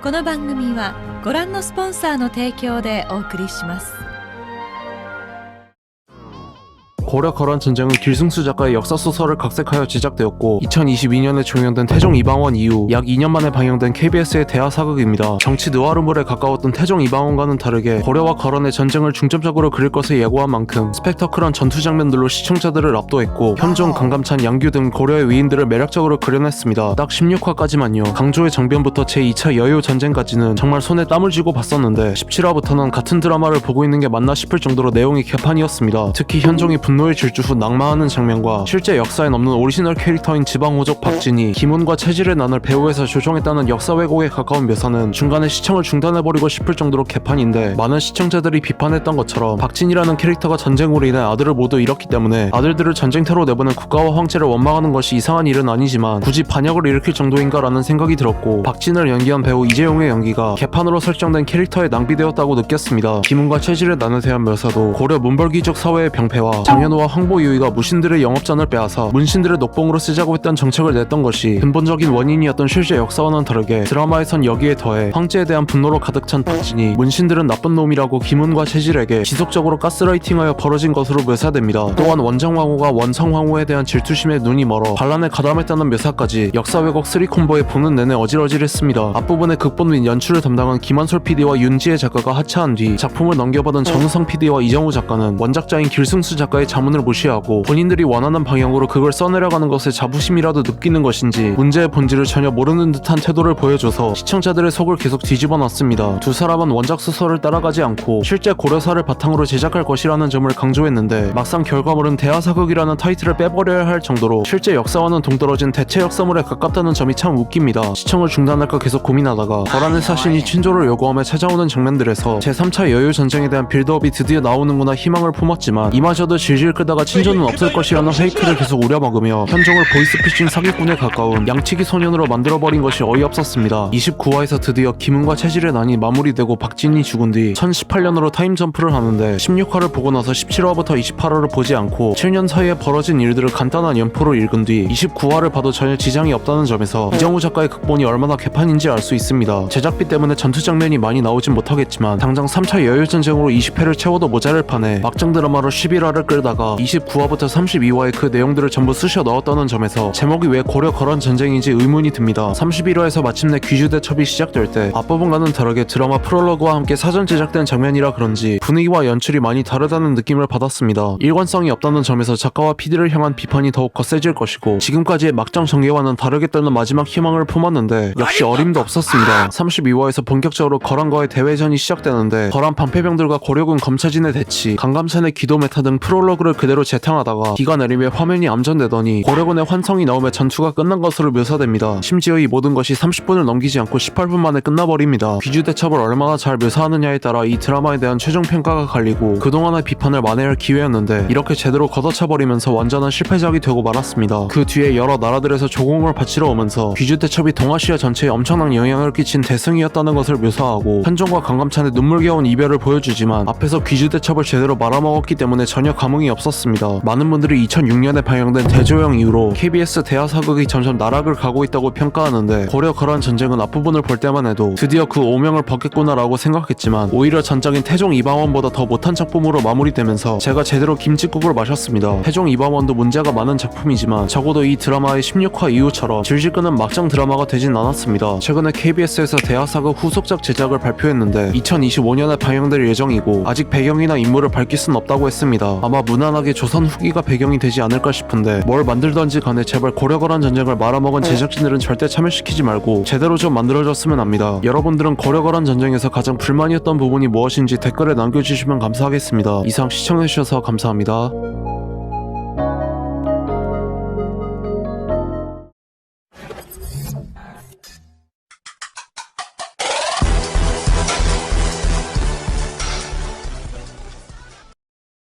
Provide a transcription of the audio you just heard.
この番組はご覧のスポンサーの提供でお送りします。 고려 거란 전쟁은 길승수 작가의 역사소설을 각색하여 제작되었고 2022년에 종영된 태종 이방원 이후 약 2년 만에 방영된 KBS의 대하 사극입니다. 정치 느와르물에 가까웠던 태종 이방원과는 다르게 고려와 거란의 전쟁을 중점적으로 그릴 것을 예고한 만큼 스펙터클한 전투 장면들로 시청자들을 압도했고 현종, 강감찬, 양규 등 고려의 위인들을 매력적으로 그려냈습니다. 딱 16화까지만요. 강조의 정변부터 제2차 여유 전쟁까지는 정말 손에 땀을 쥐고 봤었는데 17화부터는 같은 드라마를 보고 있는 게 맞나 싶을 정도로 내용이 개판이었습니다. 특히 현종이 분노의 질주 후 낙마하는 장면과 실제 역사엔 없는 오리지널 캐릭터인 지방호족 박진이 기문과 체질의 난을 배후에서 조종했다는 역사 왜곡에 가까운 묘사는 중간에 시청을 중단해버리고 싶을 정도로 개판인데, 많은 시청자들이 비판했던 것처럼 박진이라는 캐릭터가 전쟁으로 인해 아들을 모두 잃었기 때문에 아들들을 전쟁터로 내보낸 국가와 황제를 원망하는 것이 이상한 일은 아니지만 굳이 반역을 일으킬 정도인가 라는 생각이 들었고, 박진을 연기한 배우 이재용의 연기가 개판으로 설정된 캐릭터에 낭비되었다고 느꼈습니다. 기문과 체질의 난에 대한 묘사도 고려 문벌귀족 사회의 병폐와 장현우와 황보유이가 무신들의 영업전을 빼앗아 문신들의 녹봉으로 쓰자고 했던 정책을 냈던 것이 근본적인 원인이었던 실제 역사와는 다르게 드라마에선 여기에 더해 황제에 대한 분노로 가득 찬 박진이 문신들은 나쁜 놈이라고 기문과 체질에게 지속적으로 가스라이팅하여 벌어진 것으로 묘사됩니다. 또한 원정왕후가 원성왕후에 대한 질투심에 눈이 멀어 반란에 가담했다는 묘사까지 역사 왜곡 3콤보에 보는 내내 어질어질했습니다. 앞부분에 극본 및 연출을 담당한 김한솔 PD와 윤지혜 작가가 하차한 뒤 작품을 넘겨받은 전우성 PD와 이정우 작가는 원작자인 길승수 작가의 자문을 무시하고 본인들이 원하는 방향으로 그걸 써내려가는 것에 자부심이라도 느끼는 것인지 문제의 본질을 전혀 모르는 듯한 태도를 보여줘서 시청자들의 속을 계속 뒤집어 놨습니다. 두 사람은 원작 소설을 따라가지 않고 실제 고려사를 바탕으로 제작할 것이라는 점을 강조했는데, 막상 결과물은 대하사극이라는 타이틀을 빼버려야 할 정도로 실제 역사와는 동떨어진 대체 역사물에 가깝다는 점이 참 웃깁니다. 시청을 중단할까 계속 고민하다가 거란의 사신이 친조를 요구하며 찾아오는 장면들에서 제3차 여유전쟁에 대한 빌드업이 드디어 나오는구나 희망을 품었지만, 이마저도 질질 끄다가 친조는 없을 것이라는 페이크를 계속 우려먹으며 현종을 보이스피싱 사기꾼에 가까운 양치기 소년으로 만들어버린 것이 어이없었습니다. 29화에서 드디어 기문과 체질의 난이 마무리되고 박진이 죽은 뒤 1018년으로 타임점프를 하는데, 16화를 보고 나서 17화부터 28화를 보지 않고 7년 사이에 벌어진 일들을 간단한 연포로 읽은 뒤 29화를 봐도 전혀 지장이 없다는 점에서 이정우 작가의 극본이 얼마나 개판인지 알 수 있습니다. 제작비 때문에 전투 장면이 많이 나오진 못하겠지만 당장 3차 여유전쟁으로 20회를 채워도 모자랄 판에 막장 드라마로 11화를 끌다가 29화부터 32화에 그 내용들을 전부 쑤셔 넣었다는 점에서 제목이 왜 고려 거란 전쟁인지 의문이 듭니다. 31화에서 마침내 귀주대첩이 시작될 때 앞부분과는 다르게 드라마 프롤로그와 함께 사전 제작된 장면이라 그런지 분위기와 연출이 많이 다르다는 느낌을 받았습니다. 일관성이 없다는 점에서 작가와 PD를 향한 비판이 더욱 거세질 것이고, 지금까지의 막장 전개와는 다르겠다는 마지막 희망을 품었는데 역시 어림도 없었습니다. 32화에서 본격적으로 거란과의 대회전이 시작되는데, 거란 반패병들과 고려군 검차진의 대치, 강감찬의 기도 메타 등 프롤로그를 그대로 재탕하다가 비가 내리며 화면이 암전되더니 고려군의 환성이 나오며 전투가 끝난 것으로 묘사됩니다. 심지어 이 모든 것이 30분을 넘기지 않고 18분 만에 끝나버립니다. 귀주대첩을 얼마나 잘 묘사하느냐에 따라 이 드라마에 대한 최종 평가가 갈리고 그동안의 비판을 만회할 기회였는데, 이렇게 제대로 걷어차버리면서 완전한 실패작이 되고 말았습니다. 그 뒤에 여러 나라들에서 조공을 바치러 오면서 귀주대첩이 동아시아 전체에 엄청난 영향을 끼친 대승이었다는 것을 묘사하고, 현종과 강감찬의 눈물겨운 이별을 보여주지만 앞에서 귀주대첩을 제대로 말아먹었기 때문에 전혀 감흥이 없었습니다. 많은 분들이 2006년에 방영된 대조영 이후로 KBS 대하사극이 점점 나락을 가고 있다고 평가하는데, 고려 거란 전쟁은 앞부분을 볼 때만 해도 드디어 그 오명을 벗겠구나 라고 생각했지만 오히려 전작인 태종 이방원보다 더 못한 작품으로 마무리되면서 제가 제대로 김칫국을 마셨습니다. 태종 이방원도 문제가 많은 작품이지만 적어도 이 드라마의 16화 이후처럼 질질 끄는 막장 드라마가 되진 않았습니다. 최근에 KBS에서 대하사극 후속작 제작을 발표했는데 2025년에 방영될 예정이고, 아직 배경이나 인물을 밝힐 순 없다고 했습니다. 아마 무난하게 조선 후기가 배경이 되지 않을까 싶은데, 뭘 만들던지 간에 제발 고려 거란 전쟁을 말아먹은 제작진들은 절대 참여시키지 말고 제대로 좀 만들어줬으면 합니다. 여러분들은 고려 거란 전쟁에서 가장 불만이었던 부분이 무엇인지 댓글에 남겨주시면 감사하겠습니다. 이상 시청해주셔서 감사합니다.